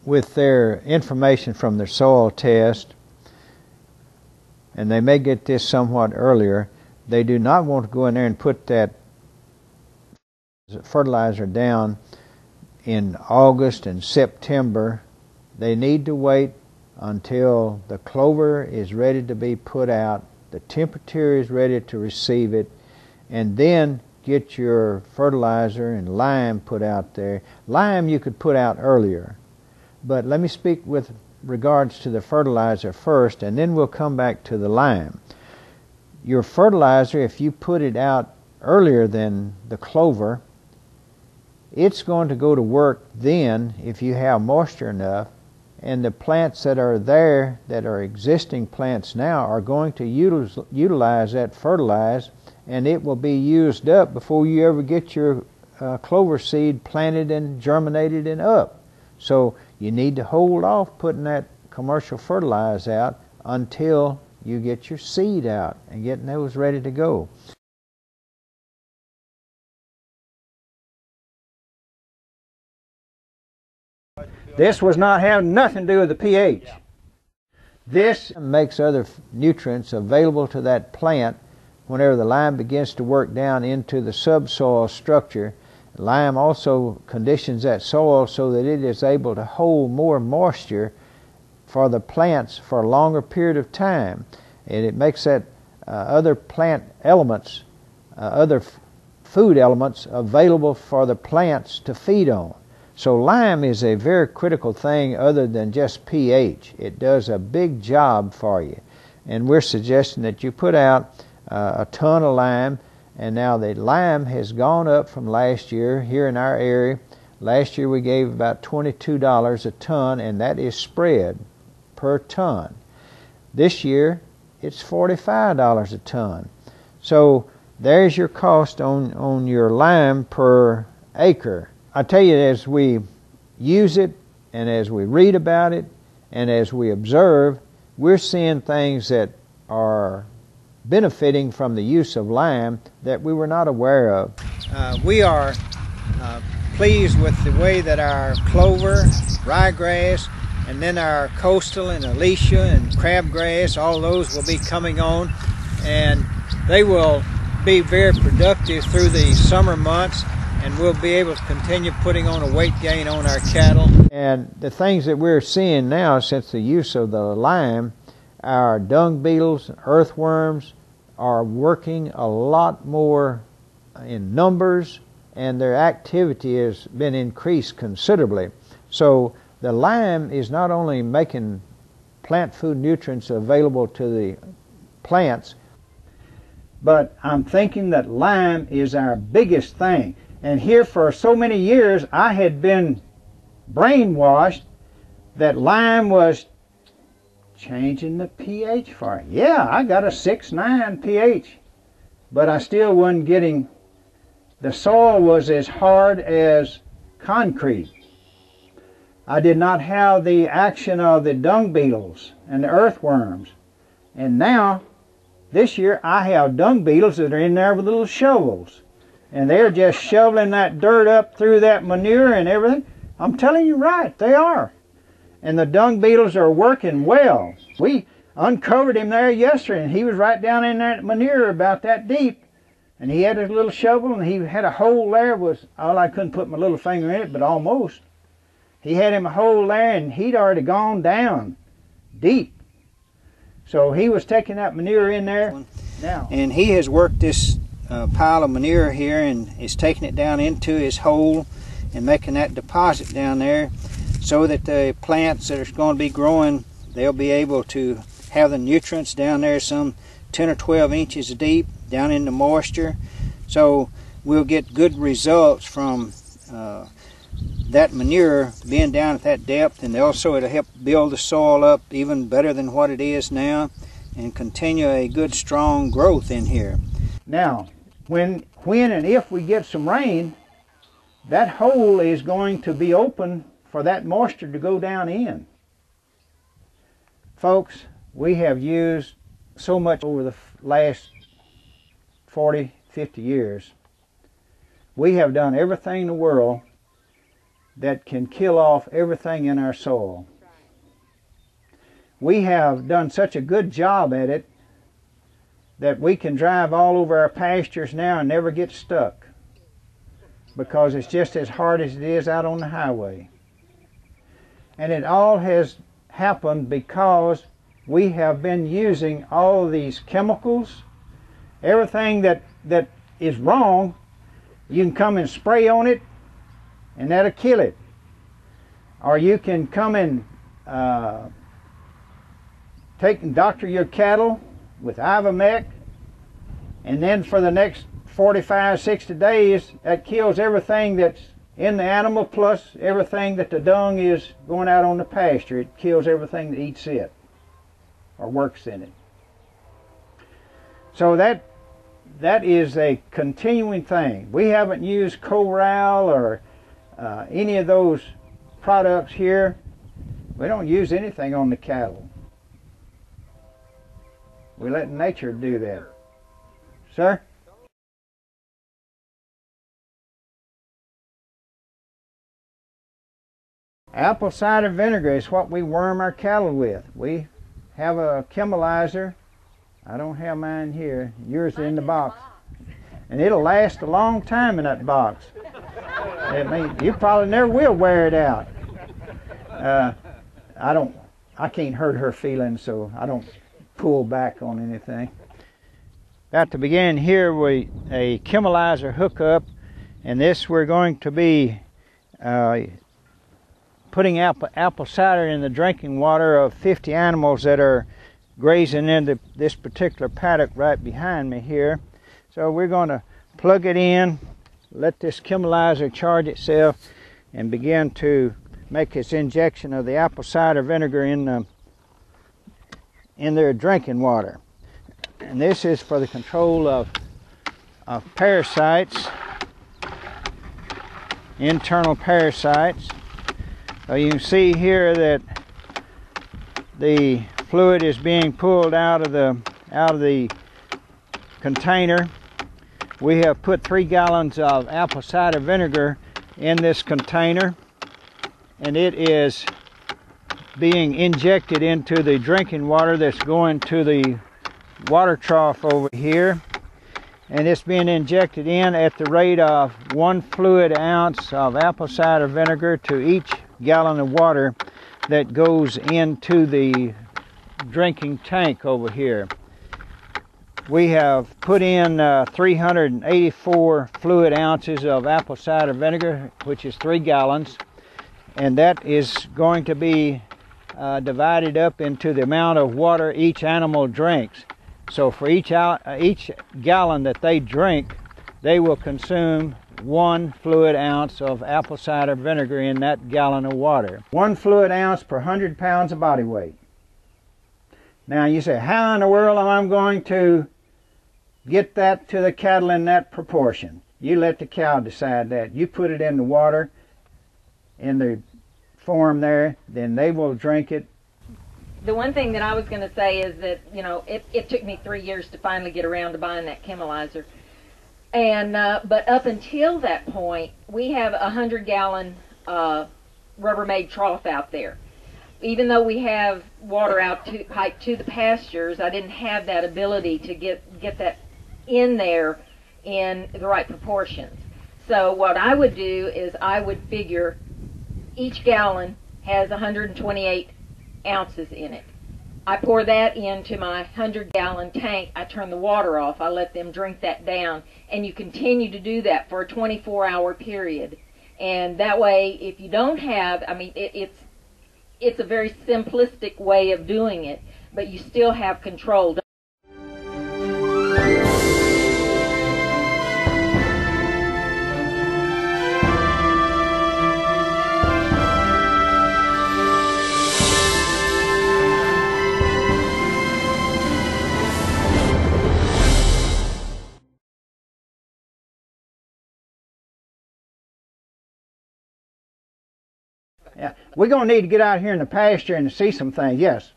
with their information from their soil test, and they may get this somewhat earlier, they do not want to go in there and put that fertilizer down in August and September. They need to wait until the clover is ready to be put out, the temperature is ready to receive it, and then get your fertilizer and lime put out there. Lime you could put out earlier, but let me speak with regards to the fertilizer first, and then we'll come back to the lime. Your fertilizer, if you put it out earlier than the clover, it's going to go to work then if you have moisture enough, and the plants that are there, that are existing plants now, are going to utilize that fertilizer, and it will be used up before you ever get your clover seed planted and germinated and up. So you need to hold off putting that commercial fertilizer out until you get your seed out and getting those ready to go. This was not having nothing to do with the pH. This makes other nutrients available to that plant whenever the lime begins to work down into the subsoil structure. Lime also conditions that soil so that it is able to hold more moisture for the plants for a longer period of time. And it makes that other plant elements, other food elements available for the plants to feed on. So lime is a very critical thing other than just pH. It does a big job for you. And we're suggesting that you put out a ton of lime. And now the lime has gone up from last year here in our area. Last year we gave about $22 a ton, and that is spread per ton. This year it's $45 a ton. So there's your cost on your lime per acre. I tell you, as we use it and as we read about it and as we observe, we're seeing things that are benefiting from the use of lime that we were not aware of. We are pleased with the way that our clover, ryegrass, and then our coastal and alicia and crabgrass, all those will be coming on, and they will be very productive through the summer months, and we'll be able to continue putting on a weight gain on our cattle. And the things that we're seeing now since the use of the lime, our dung beetles, earthworms, are working a lot more in numbers, and their activity has been increased considerably. So the lime is not only making plant food nutrients available to the plants, but I'm thinking that lime is our biggest thing. And here for so many years I had been brainwashed that lime was changing the pH for it. Yeah, I got a 6.9 pH, but I still wasn't getting, the soil was as hard as concrete. I did not have the action of the dung beetles and the earthworms. And now, this year, I have dung beetles that are in there with little shovels. And they're just shoveling that dirt up through that manure and everything. I'm telling you right, they are. And the dung beetles are working well. We uncovered him there yesterday, and he was right down in that manure about that deep. And he had his little shovel, and he had a hole there. Was all, I couldn't put my little finger in it, but almost. He had him a hole there, and he'd already gone down deep. So he was taking that manure in there now. And he has worked this pile of manure here and is taking it down into his hole and making that deposit down there so that the plants that are going to be growing, they'll be able to have the nutrients down there some 10 or 12 inches deep down in the moisture. So we'll get good results from that manure being down at that depth, and also it'll help build the soil up even better than what it is now and continue a good strong growth in here. Now, when and if we get some rain, that hole is going to be open for that moisture to go down in. Folks, we have used so much over the last 40, 50 years. We have done everything in the world that can kill off everything in our soil. We have done such a good job at it that we can drive all over our pastures now and never get stuck, because it's just as hard as it is out on the highway. And it all has happened because we have been using all of these chemicals. Everything that is wrong, you can come and spray on it and that'll kill it. Or you can come and take and doctor your cattle with Ivomec, and then for the next 45, 60 days, that kills everything that's in the animal, plus everything that the dung is going out on the pasture. It kills everything that eats it or works in it. So that is a continuing thing. We haven't used Coral or any of those products here. We don't use anything on the cattle. We let nature do that. Sir? Apple cider vinegar is what we worm our cattle with. We have a chemilizer. I don't have mine here. Yours is in the box. And it'll last a long time in that box. You probably never will wear it out. I can't hurt her feelings, so I don't pull back on anything. At the beginning here, a chemilizer hookup, and this we're going to be putting apple cider in the drinking water of 50 animals that are grazing into this particular paddock right behind me here. So we're going to plug it in, let this chemilizer charge itself, and begin to make its injection of the apple cider vinegar in their drinking water. And this is for the control of parasites, internal parasites. So you can see here that the fluid is being pulled out of the container. We have put 3 gallons of apple cider vinegar in this container, and it is being injected into the drinking water that's going to the water trough over here, and it's being injected in at the rate of 1 fluid ounce of apple cider vinegar to each gallon of water that goes into the drinking tank over here. We have put in 384 fluid ounces of apple cider vinegar, which is 3 gallons, and that is going to be divided up into the amount of water each animal drinks. So for each gallon that they drink, they will consume 1 fluid ounce of apple cider vinegar in that gallon of water. 1 fluid ounce per 100 pounds of body weight. Now you say, how in the world am I going to get that to the cattle in that proportion? You let the cow decide that. You put it in the water, in the form there, then they will drink it. The one thing that I was going to say is that, you know, it took me 3 years to finally get around to buying that chemilizer. And but up until that point, we have a 100-gallon Rubbermaid trough out there. Even though we have water out piped to the pastures, I didn't have that ability to get that in there in the right proportions. So what I would do is I would figure each gallon has 128 ounces in it. I pour that into my 100-gallon tank. I turn the water off. I let them drink that down, and you continue to do that for a 24-hour period. And that way, if you don't have, I mean, it's a very simplistic way of doing it, but you still have control. Yeah, we're going to need to get out here in the pasture and see some things. Yes.